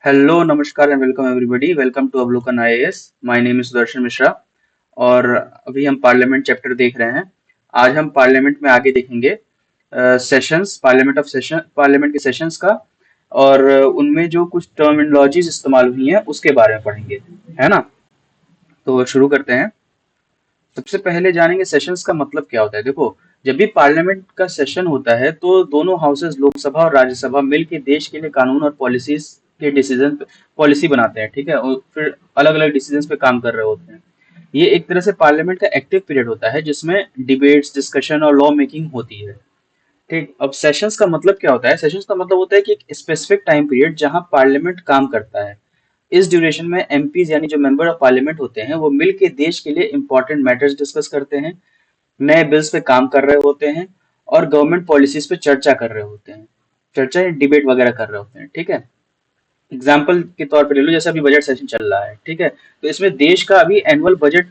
Hello नमस्कार and welcome everybody. Welcome to Avalokan IAS. My name is Sudarshan Mishra और अभी हम पार्लियामेंट चैप्टर देख रहे हैं। आज हम पार्लियामेंट में आगे देखेंगे सेशंस, पार्लियामेंट के सेशंस का, और उनमें जो कुछ टर्मिनोलॉजीज इस्तेमाल हुई हैं उसके बारे में पढ़ेंगे, है ना। तो शुरू करते हैं। सबसे पहले जानेंगे सेशंस का मतलब क्या होता है। देखो, जब भी पार्लियामेंट का सेशन होता है तो दोनों हाउसेस, लोकसभा और राज्यसभा, मिलकर देश के लिए कानून और पॉलिसीज के डिसीजन, पॉलिसी बनाते हैं, ठीक है, और फिर अलग अलग डिसीजन पे काम कर रहे होते हैं। ये एक तरह से पार्लियामेंट का एक्टिव पीरियड होता है जिसमें डिबेट्स, डिस्कशन और लॉ मेकिंग होती है। ठीक, अब सेशंस का मतलब क्या होता है। सेशंस का मतलब होता है कि एक स्पेसिफिक टाइम पीरियड जहां पार्लियामेंट काम करता है। इस ड्यूरेशन में एमपीज यानी जो मेंबर ऑफ पार्लियामेंट होते हैं वो मिल के देश के लिए इंपॉर्टेंट मैटर्स डिस्कस करते हैं, नए बिल्स पे काम कर रहे होते हैं और गवर्नमेंट पॉलिसीज पे चर्चा कर रहे होते हैं। चर्चा या डिबेट वगैरह कर रहे होते हैं, ठीक है। एग्जाम्पल के तौर पे ले लो, जैसे अभी बजट सेशन चल रहा है, ठीक है, तो इसमें देश का अभी एनुअल बजट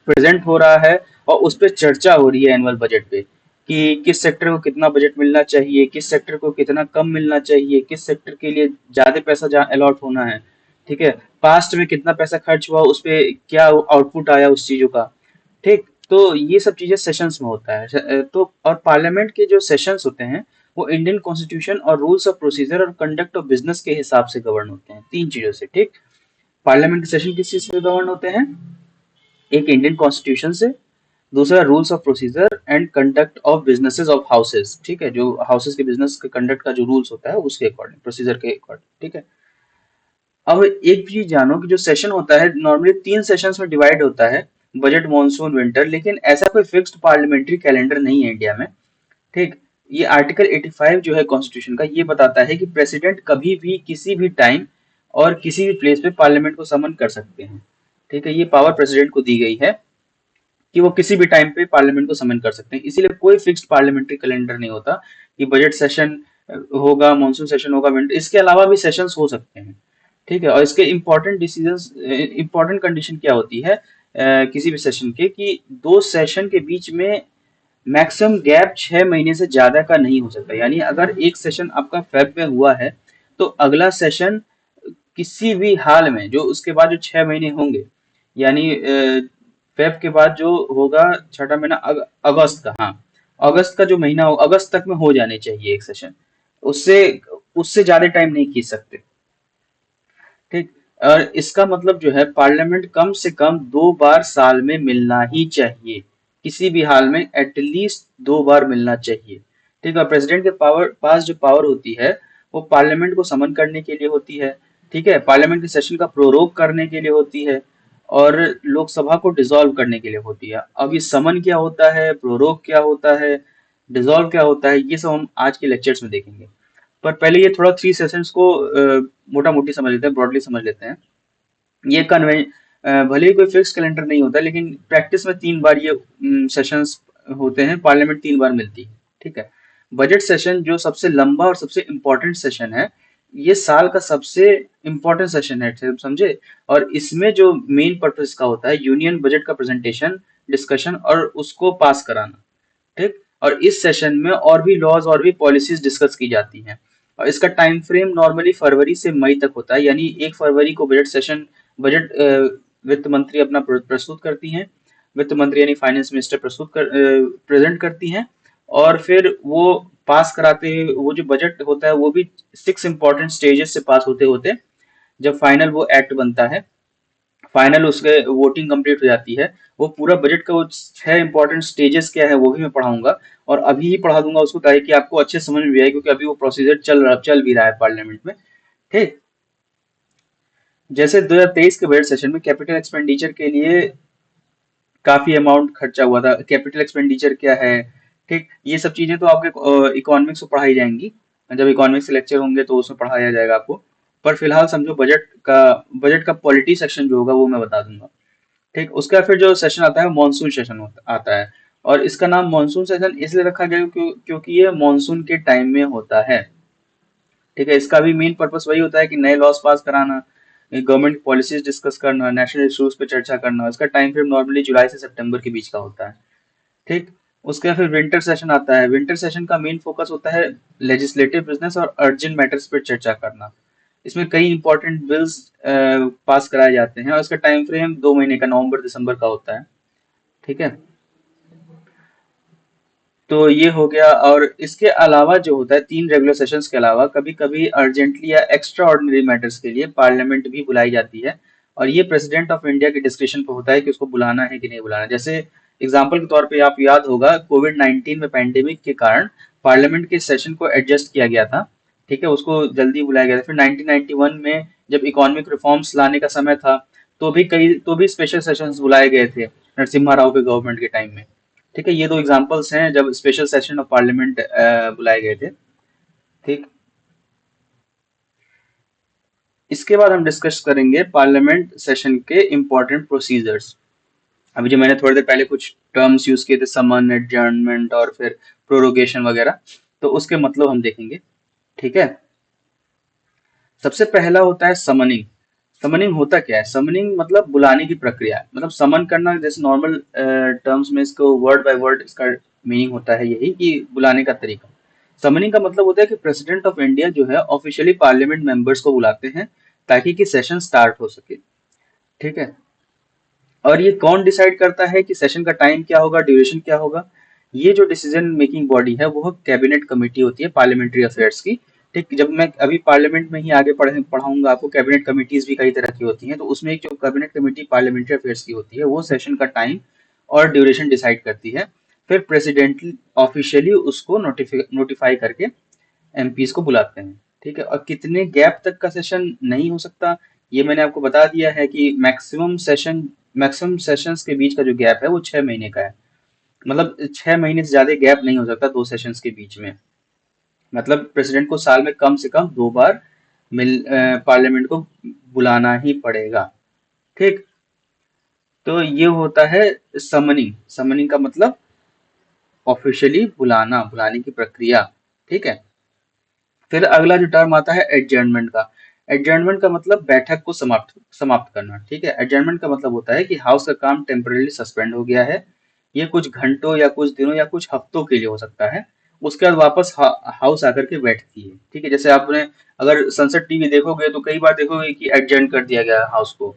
प्रेजेंट हो रहा है और उस पर चर्चा हो रही है एनुअल बजट पे कि किस सेक्टर को कितना बजट मिलना चाहिए, किस सेक्टर को कितना कम मिलना चाहिए, किस सेक्टर के लिए ज्यादा पैसा अलॉट होना है, ठीक है, पास्ट में कितना पैसा खर्च हुआ, उस पे क्या आउटपुट आया उस चीजों का। ठीक, तो ये सब चीजें सेशंस में होता है। तो और पार्लियामेंट के जो सेशंस होते हैं वो इंडियन कॉन्स्टिट्यूशन और रूल्स ऑफ प्रोसीजर और कंडक्ट ऑफ बिजनेस के हिसाब से गवर्न होते हैं, तीन चीजों से। ठीक, पार्लियामेंट के सेशन किस चीज से गवर्न होते हैं। एक इंडियन कॉन्स्टिट्यूशन से, दूसरा rules of procedure and conduct of businesses of houses, ठीक है, जो हाउसेस के बिजनेस के कंडक्ट का जो रूल्स होता है उसके अकॉर्डिंग, प्रोसीजर के अकॉर्डिंग, ठीक है। अब एक चीज जानो कि जो सेशन होता है नॉर्मली तीन सेशंस में डिवाइड होता है, बजट, मॉनसून, विंटर, लेकिन ऐसा कोई फिक्स्ड पार्लियामेंट्री कैलेंडर नहीं है इंडिया में। ठीक, ये आर्टिकल 85 जो है कॉन्स्टिट्यूशन का, ये बताता है कि प्रेसिडेंट कभी भी किसी भी टाइम और किसी भी प्लेस पे पार्लियामेंट को समन कर सकते हैं। ठीक है, ये पावर प्रेसिडेंट को दी गई है कि वो किसी भी टाइम पे पार्लियामेंट को समन कर सकते हैं। इसीलिए कोई फिक्स्ड पार्लियामेंट्री कैलेंडर नहीं होता कि बजट सेशन होगा, मानसून सेशन होगा, विंटर, इसके अलावा भी सेशंस हो सकते हैं। ठीक है, और इसके इम्पोर्टेंट डिसीजंस, इम्पोर्टेंट कंडीशन क्या होती है किसी भी सेशन के, कि दो सेशन के बीच में मैक्सिमम गैप 6 महीने से ज्यादा का नहीं हो सकता। यानी अगर एक सेशन आपका फेब में हुआ है तो अगला सेशन किसी भी हाल में, जो उसके बाद जो 6 महीने होंगे, यानी फेब के बाद जो होगा छठा महीना, अगस्त का, हाँ, अगस्त का जो महीना हो, अगस्त तक में हो जाने चाहिए एक सेशन। उससे उससे ज्यादा टाइम नहीं खींच सकते। ठीक, और इसका मतलब जो है पार्लियामेंट कम से कम 2 बार साल में मिलना ही चाहिए, किसी भी हाल में एटलीस्ट 2 बार मिलना चाहिए। ठीक है, प्रेसिडेंट के पास जो पावर होती है वो पार्लियामेंट को समन करने के लिए होती है, ठीक है, पार्लियामेंट के सेशन का प्रोरोग करने के लिए होती है और लोकसभा को डिसॉल्व करने के लिए होती है। अब ये समन क्या होता है, प्रोरोग क्या होता है, डिसॉल्व क्या होता है, ये सब हम आज के लेक्चर्स में देखेंगे। पर पहले ये थोड़ा थ्री सेशंस को मोटा मोटी समझ लेते हैं, ब्रॉडली समझ लेते हैं। ये कन्वे भले ही कोई फिक्स कैलेंडर नहीं होता, लेकिन प्रैक्टिस में 3 बार ये सेशंस होते हैं, पार्लियामेंट 3 बार मिलती है। ठीक है, बजट सेशन जो सबसे लंबा और सबसे इम्पोर्टेंट सेशन है, ये साल का सबसे इम्पोर्टेंट सेशन है, समझे। और इसमें जो मेन पर्पस का होता है यूनियन बजट का प्रेजेंटेशन, डिस्कशन और उसको पास कराना। ठीक, और इस सेशन में और भी लॉज और भी पॉलिसीज डिस्कस की जाती हैं। और इसका टाइम फ्रेम नॉर्मली फरवरी से मई तक होता है, यानी 1 फरवरी को बजट वित्त मंत्री अपना प्रस्तुत करती हैं, वित्त मंत्री यानी फाइनेंस मिनिस्टर प्रेजेंट करती हैं, और फिर वो पास कराते हुए वो जो बजट होता है वो भी 6 इंपॉर्टेंट स्टेजेस से पास होते होते जब फाइनल वो एक्ट बनता है, फाइनल उसके वोटिंग कंप्लीट हो जाती है। वो पूरा बजट का वो 6 इंपॉर्टेंट स्टेजेस क्या है वो भी मैं पढ़ाऊंगा, और अभी ही पढ़ा दूंगा उसको ताकि आपको अच्छे समझ में भी आए, क्योंकि अभी वो प्रोसीजर चल भी रहा है पार्लियामेंट में। ठीक, जैसे 2023 के बजट सेशन में कैपिटल एक्सपेंडिचर के लिए काफी अमाउंट खर्चा हुआ था। कैपिटल एक्सपेंडिचर क्या है, ठीक, ये सब चीजें तो आपके इकोनॉमिक्स में पढ़ाई जाएंगी, जब इकोनॉमिक्स के लेक्चर होंगे तो उसमें पढ़ाया जाएगा आपको। पर फिलहाल समझो बजट का पॉलिटी सेक्शन जो होगा वो मैं बता दूंगा। ठीक, उसका फिर जो सेशन आता है मानसून सेशन आता है, और इसका नाम मानसून सेशन इसलिए रखा गया क्योंकि ये मानसून के टाइम में होता है। ठीक है, इसका भी मेन पर्पस वही होता है कि नए लॉज पास कराना, गवर्नमेंट पॉलिसीज डिस्कस करना, नेशनल इश्यूज पे चर्चा करना। इसका टाइम फ्रेम नॉर्मली जुलाई से सितंबर के बीच का होता है। ठीक, उसके फिर विंटर सेशन आता है। विंटर सेशन का मेन फोकस होता है लेजिस्लेटिव बिजनेस और अर्जेंट मैटर्स पर चर्चा करना। इसमें कई इंपॉर्टेंट बिल्स पास कराए जाते हैं और इसका टाइम फ्रेम 2 महीने का, नवंबर दिसंबर का होता है। ठीक है, तो ये हो गया। और इसके अलावा जो होता है, 3 रेगुलर सेशंस के अलावा कभी कभी अर्जेंटली या एक्स्ट्रा ऑर्डिनरी मैटर्स के लिए पार्लियामेंट भी बुलाई जाती है, और ये प्रेसिडेंट ऑफ इंडिया के डिस्क्रिप्शन पे होता है कि उसको बुलाना है कि नहीं बुलाना। जैसे एग्जाम्पल के तौर पे आप याद होगा, कोविड 19 में पैंडेमिक के कारण पार्लियामेंट के सेशन को एडजस्ट किया गया था। ठीक है, उसको जल्दी बुलाया गया था। फिर 1991 में जब इकोनॉमिक रिफॉर्म्स लाने का समय था, तो भी स्पेशल सेशंस बुलाए गए थे नरसिम्हा राव के गवर्नमेंट के टाइम में। ठीक है, ये दो एग्जांपल्स हैं जब स्पेशल सेशन ऑफ पार्लियामेंट बुलाए गए थे। ठीक, इसके बाद हम डिस्कस करेंगे पार्लियामेंट सेशन के इम्पोर्टेंट प्रोसीजर्स। अभी जो मैंने थोड़ी देर पहले कुछ टर्म्स यूज किए थे, समन, एडजर्नमेंट और फिर प्रोरोगेशन वगैरह, तो उसके मतलब हम देखेंगे। ठीक है, सबसे पहला होता है समनिंग। समनिंग होता क्या है? समनिंग मतलब बुलाने की प्रक्रिया, मतलब समन करना। जैसे नॉर्मल टर्म्स में इसको वर्ड बाय वर्ड इसका मीनिंग होता है यही कि बुलाने का तरीका। समनिंग का मतलब होता है कि प्रेसिडेंट ऑफ इंडिया जो है ऑफिशियली पार्लियामेंट मेंबर्स को बुलाते हैं ताकि कि सेशन स्टार्ट हो सके। ठीक है, और ये कौन डिसाइड करता है कि सेशन का टाइम क्या होगा, ड्यूरेशन क्या होगा? ये जो डिसीजन मेकिंग बॉडी है वो कैबिनेट कमेटी होती है पार्लियामेंट्री अफेयर्स की। ठीक, जब मैं अभी पार्लियामेंट में ही आगे पढ़ाऊंगा आपको, कैबिनेट कमेटीज भी कई तरह की होती हैं, तो उसमें एक जो कैबिनेट कमेटी पार्लियामेंट्री अफेयर्स की होती है वो सेशन का टाइम और ड्यूरेशन डिसाइड करती है। फिर प्रेसिडेंट ऑफिशियली उसको नोटिफाई करके एमपीज को बुलाते हैं। ठीक है, और कितने गैप तक का सेशन नहीं हो सकता, ये मैंने आपको बता दिया है कि मैक्सिमम सेशंस के बीच का जो गैप है वो 6 महीने का है। मतलब 6 महीने से ज्यादा गैप नहीं हो सकता दो सेशंस के बीच में। मतलब प्रेसिडेंट को साल में कम से कम 2 बार पार्लियामेंट को बुलाना ही पड़ेगा। ठीक, तो ये होता है समनिंग। समनिंग का मतलब ऑफिशियली बुलाना, बुलाने की प्रक्रिया। ठीक है, फिर अगला जो टर्म आता है एडजर्नमेंट का। एडजर्नमेंट का मतलब बैठक को समाप्त समाप्त करना। ठीक है, एडजर्नमेंट का मतलब होता है कि हाउस का काम टेम्परेली सस्पेंड हो गया है। ये कुछ घंटों या कुछ दिनों या कुछ हफ्तों के लिए हो सकता है। उसके बाद वापस हाउस आकर के बैठती है। ठीक है, जैसे आपने अगर संसद टीवी देखोगे तो कई बार देखोगे कि एडजर्न कर दिया गया हाउस को।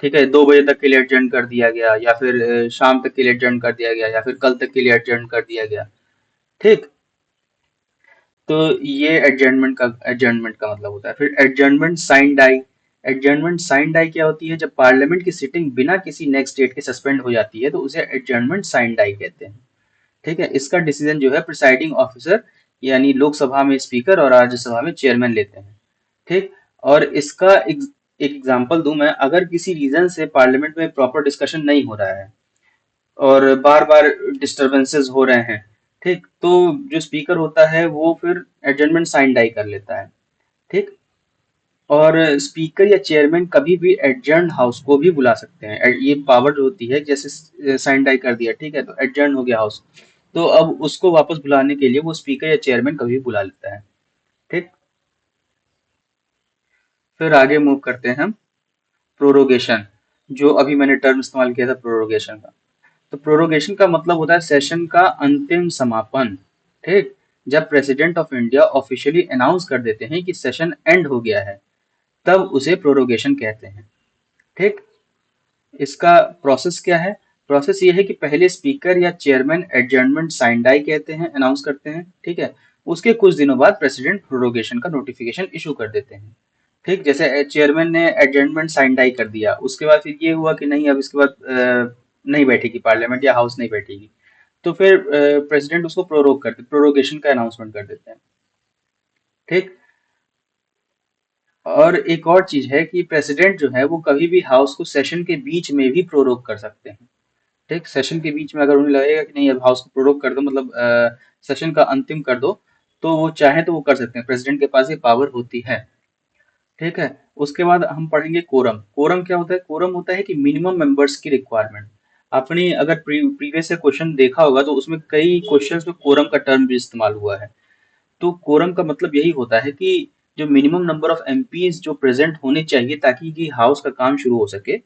ठीक है, 2 बजे तक के लिए एडजर्न कर दिया गया, या फिर शाम तक के लिए एडजर्न कर दिया गया, या फिर कल तक के लिए एडजर्न कर दिया गया। ठीक, तो ये एडजर्नमेंट का मतलब होता है। फिर adjournment sine die. Adjournment sine die क्या होती है? जब पार्लियामेंट की सिटिंग बिना किसी नेक्स्ट डेट के सस्पेंड हो जाती है तो उसे एडजर्नमेंट साइन डाई कहते हैं। ठीक है, इसका डिसीजन जो है प्रिसाइडिंग ऑफिसर यानी लोकसभा में स्पीकर और राज्यसभा में चेयरमैन लेते हैं। ठीक, और इसका एक एग्जांपल दूं मैं, अगर किसी रीजन से पार्लियामेंट में प्रॉपर डिस्कशन नहीं हो रहा है और बार बार डिस्टरबेंसेस हो रहे हैं, ठीक, तो जो स्पीकर होता है वो फिर एडजर्नमेंट साइन डाई कर लेता है। ठीक, और स्पीकर या चेयरमैन कभी भी एडजर्न हाउस को भी बुला सकते हैं। ये पावर जो होती है, जैसे साइन डाई कर दिया, ठीक है, तो एडजर्न हो गया हाउस, तो अब उसको वापस बुलाने के लिए वो स्पीकर या चेयरमैन कभी भी बुला लेता है। ठीक, फिर आगे मूव करते हैं हम। प्रोरोगेशन, जो अभी मैंने टर्म इस्तेमाल किया था प्रोरोगेशन का। तो प्रोरोगेशन का मतलब होता है सेशन का अंतिम समापन। ठीक, जब president of India officially announce कर देते हैं कि सेशन एंड हो गया है, तब उसे प्रोरोगेशन कहते हैं। ठीक, इसका प्रोसेस क्या है? प्रोसेस ये है कि पहले स्पीकर या चेयरमैन एडजर्नमेंट साइन डाई कहते हैं, अनाउंस करते हैं। ठीक है, उसके कुछ दिनों बाद प्रेसिडेंट प्रोरोगेशन का नोटिफिकेशन इशू कर देते हैं। ठीक, जैसे चेयरमैन ने एडजर्नमेंट साइन डाई कर दिया, उसके बाद फिर ये हुआ कि नहीं, अब इसके बाद नहीं बैठेगी पार्लियामेंट या हाउस नहीं बैठेगी, तो फिर प्रेसिडेंट उसको प्रोरोगेशन का अनाउंसमेंट कर देते हैं। ठीक, और एक और चीज है कि प्रेसिडेंट जो है वो कभी भी हाउस को सेशन के बीच में भी प्रोरोग कर सकते हैं। ठीक, सेशन के बीच में अगर उन्हें लगेगा कि नहीं अब हाउस को प्रोरोग कर दो, मतलब सेशन का अंतिम कर दो, तो वो चाहे तो वो कर सकते हैं, प्रेसिडेंट के पास ये पावर होती है। ठीक है, उसके बाद हम पढ़ेंगे कोरम। कोरम क्या होता है? कोरम होता है कि मिनिमम मेंबर्स की रिक्वायरमेंट। आपने अगर प्रीवियस से क्वेश्चन देखा होगा तो उसमें कई क्वेश्चंस में कोरम का टर्म भी इस्तेमाल हुआ है। तो कोरम का मतलब यही होता है कि जो मिनिमम नंबर ऑफ एमपीज जो प्रेजेंट होने चाहिए ताकि कि हाउस का काम शुरू हो सके,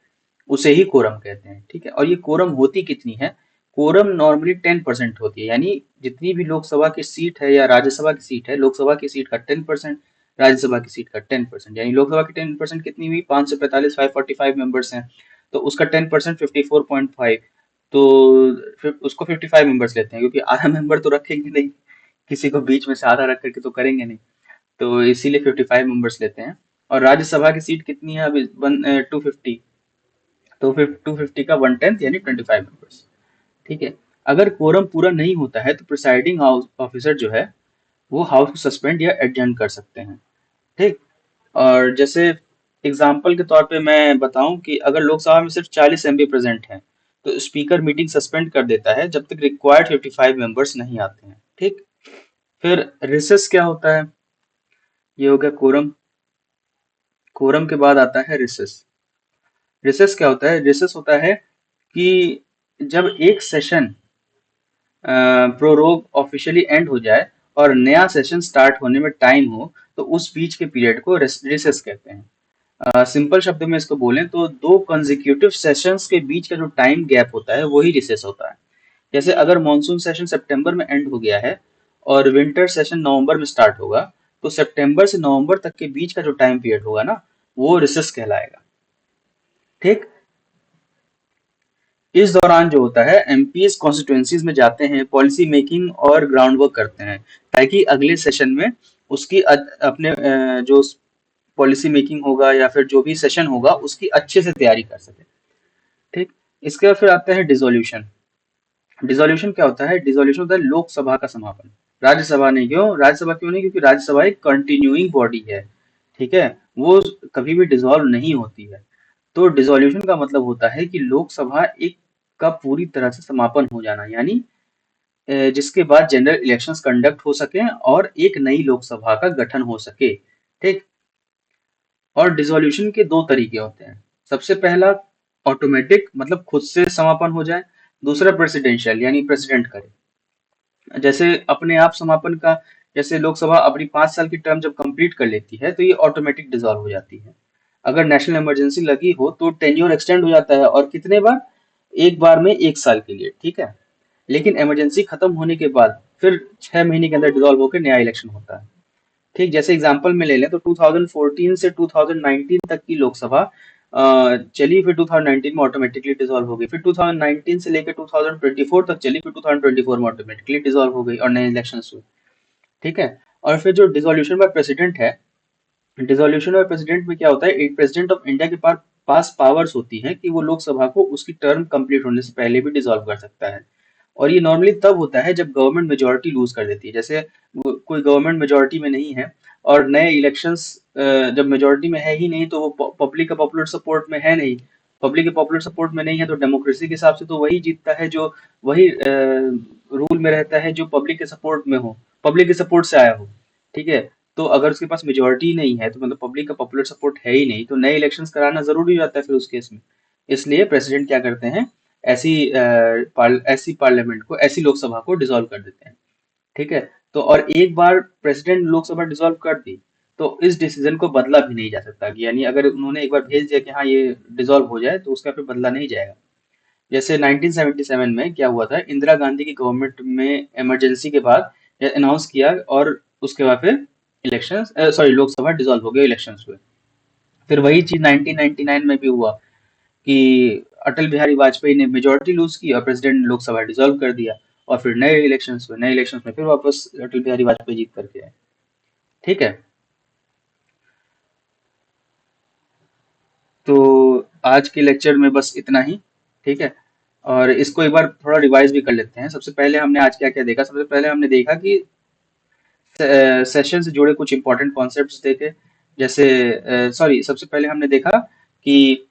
उसे ही कोरम कहते हैं। ठीक है, और ये कोरम होती कितनी है? कोरम नॉर्मली 10% होती है, यानी जितनी भी लोकसभा की सीट है या राज्यसभा की सीट है, लोकसभा की सीट का 10%, राज्यसभा की सीट का 10%, यानी लोकसभा की 10% कितनी हुई, 545, 545 मेंबर्स हैं, तो उसका 10% 54.5, तो फिर उसको 55 मेंबर्स लेते हैं, क्योंकि आधा मेंबर तो रखेंगे नहीं, किसी को बीच में से आधा रख करके तो करेंगे नहीं, तो इसीलिए 55 मेंबर्स लेते हैं। और राज्यसभा की सीट कितनी है अभी, 250, तो फिर 250 का 1/10 यानी 25 मेंबर्स। ठीक है। अगर कोरम पूरा नहीं होता है तो प्रिसाइडिंग हाउस ऑफिसर जो है वो हाउस को सस्पेंड या एडजर्न कर सकते हैं। ठीक। और जैसे एग्जाम्पल के तौर पे मैं बताऊं कि अगर लोकसभा में सिर्फ 40 एमपी प्रेजेंट हैं तो स्पीकर मीटिंग सस्पेंड कर देता है जब तक रिक्वायर्ड 55 मेंबर्स नहीं आते हैं। ठीक। फिर रिसेस क्या होता है, ये हो गया कोरम। कोरम के बाद आता है रिसेस। रिसेस क्या होता है, रिसेस होता है कि जब एक सेशन प्रोरोग ऑफिशियली एंड हो जाए और नया सेशन स्टार्ट होने में टाइम हो, तो उस बीच के पीरियड को रिसेस कहते हैं। सिंपल शब्दों में इसको बोलें तो दो कंजिक्यूटिव सेशंस के बीच का जो टाइम गैप होता है वही रिसेस होता है। जैसे अगर मॉनसून सेशन सितंबर में एंड हो गया है और विंटर सेशन नवंबर में स्टार्ट होगा, तो सितंबर से नवंबर तक के बीच का जो टाइम पीरियड होगा ना, वो रिसेस कहलाएगा। ठीक। इस दौरान जो होता है एमपीज कॉन्स्टिट्यूएंसीज में जाते हैं, पॉलिसी मेकिंग और ग्राउंड वर्क करते हैं, ताकि अगले सेशन में उसकी अपने जो पॉलिसी मेकिंग होगा या फिर जो भी सेशन होगा उसकी अच्छे से तैयारी कर सके। ठीक। इसके बाद फिर आता है डिसोल्यूशन। डिसोल्यूशन क्या होता है, डिसोल्यूशन होता है लोकसभा का समापन। राज्यसभा नहीं, क्यों राज्यसभा क्यों नहीं, क्योंकि राज्यसभा एक कंटिन्यूइंग बॉडी है। ठीक है। वो कभी भी डिसॉल्व नहीं होती है। तो डिसोल्यूशन का मतलब होता है कि लोकसभा एक का पूरी तरह से समापन हो जाना, यानी जिसके बाद जनरल इलेक्शंस कंडक्ट हो सके और एक नई लोकसभा का गठन हो सके। ठीक। और डिसोल्यूशन के दो तरीके होते हैं। सबसे पहला ऑटोमेटिक, मतलब खुद से समापन हो जाए। दूसरा प्रेसिडेंशियल, यानी प्रेसिडेंट करे। जैसे अपने आप समापन का, जैसे लोकसभा अपनी 5 साल की टर्म जब कंप्लीट कर लेती है तो ये ऑटोमेटिक डिसॉल्व हो जाती है। अगर नेशनल इमरजेंसी लगी हो तो टेन्योर एक्सटेंड हो जाता है, और कितने बार, एक बार में 1 साल के लिए। ठीक है। लेकिन इमरजेंसी खत्म होने के बाद फिर 6 महीने के अंदर डिसॉल्व होकर नया इलेक्शन होता है। ठीक। जैसे एग्जांपल में ले लें तो 2014 से 2019 तक की लोकसभा चली, फिर 2019 में ऑटोमेटिकली डिसॉल्व हो गई, फिर 2019 से लेकर 2024 तक चली, फिर 2024 में ऑटोमेटिकली डिसॉल्व हो गई और नए इलेक्शन हुए। ठीक है। और फिर जो डिसोल्यूशन बाय प्रेसिडेंट है, डिसोल्यूशन बाय प्रेसिडेंट में क्या होता है, एक प्रेसिडेंट ऑफ इंडिया के पास पावर्स होती हैं कि वो लोकसभा को उसकी टर्म कंप्लीट होने से पहले भी डिसॉल्व कर सकता है। और ये नॉर्मली तब होता है जब गवर्नमेंट मेजोरिटी लूज कर देती है। जैसे कोई गवर्नमेंट मेजोरिटी में नहीं है और नए इलेक्शंस जब मेजोरिटी में है ही नहीं, तो वो पब्लिक का पॉपुलर सपोर्ट में है नहीं, पब्लिक के पॉपुलर सपोर्ट में नहीं है, तो डेमोक्रेसी के हिसाब से तो वही जीतता है जो वही रूल में रहता है जो पब्लिक के सपोर्ट में हो, पब्लिक के सपोर्ट से आया हो। ठीक है। तो अगर उसके पास मेजोरिटी नहीं है, तो मतलब पब्लिक का पॉपुलर सपोर्ट है ही नहीं, तो नए इलेक्शंस कराना जरूरी हो जाता है फिर उस केस में। इसलिए प्रेसिडेंट क्या करते हैं, ऐसी पार्लियामेंट को, ऐसी लोकसभा को डिसॉल्व कर देते हैं। ठीक है। तो और एक बार प्रेसिडेंट लोकसभा डिसॉल्व कर दी तो इस डिसीजन को बदला भी नहीं जा सकता, कि यानी अगर उन्होंने एक बार भेज दिया कि हाँ ये डिसॉल्व हो जाए तो उसका फिर बदला नहीं जाएगा। जैसे 1977 में क्या हुआ था, इंदिरा गांधी की गवर्नमेंट में इमरजेंसी के बाद अनाउंस किया और उसके बाद फिर इलेक्शन, सॉरी, लोकसभा डिसॉल्व हो गया, इलेक्शंस हुए। फिर वही चीज 1999 में भी हुआ कि अटल बिहारी वाजपेयी ने मेजोरिटी लूज की और प्रेसिडेंट ने लोकसभा डिसॉल्व कर दिया, और फिर नए इलेक्शंस हुए, नए इलेक्शंस में फिर वापस अटल बिहारी वाजपेयी जीत करके आए। ठीक है। तो आज के लेक्चर में बस इतना ही। ठीक है। और इसको एक बार थोड़ा रिवाइज भी कर लेते हैं। सबसे पहले हमने आज क्या क्या देखा, सबसे पहले हमने देखा कि सेशन से जुड़े कुछ इंपॉर्टेंट कॉन्सेप्ट्स देखे। जैसे सॉरी, सबसे पहले हमने देखा कि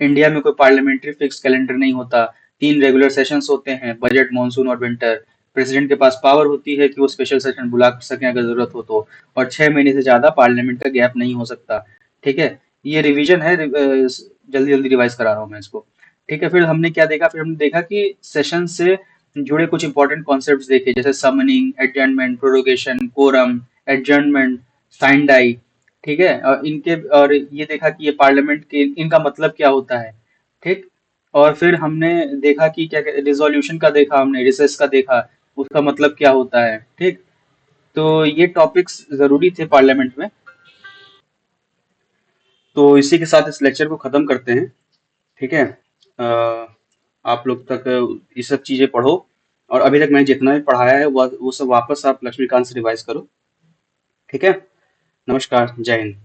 इंडिया में कोई पार्लियामेंट्री फिक्स कैलेंडर नहीं होता, 3 रेगुलर सेशंस होते हैं, बजट, मानसून और विंटर। प्रेसिडेंट के पास पावर होती है कि वो स्पेशल सेशन बुला सकें अगर जरूरत हो तो, और 6 महीने से ज्यादा पार्लियामेंट का गैप नहीं हो सकता। ठीक है। ये रिवीजन है, जल्दी जल्दी रिवाइज करा रहा हूँ मैं इसको। ठीक है। फिर हमने क्या देखा, फिर हमने देखा कि सेशन से जुड़े कुछ इंपॉर्टेंट कॉन्सेप्ट्स देखे, जैसे summoning, adjournment, prorogation, quorum, adjournment, sine die. ठीक है। और ये देखा कि ये पार्लियामेंट के इनका मतलब क्या होता है। ठीक। और फिर हमने देखा कि क्या, रिजोल्यूशन का देखा हमने, रिसेस का देखा, उसका मतलब क्या होता है। ठीक। तो ये टॉपिक्स जरूरी थे पार्लियामेंट में। तो इसी के साथ इस लेक्चर को खत्म करते हैं। ठीक है। आप लोग तक ये सब चीजें पढ़ो, और अभी तक मैंने जितना भी पढ़ाया है वो सब वापस आप लक्ष्मीकांत से रिवाइज करो। ठीक है। नमस्कार, जय हिंद।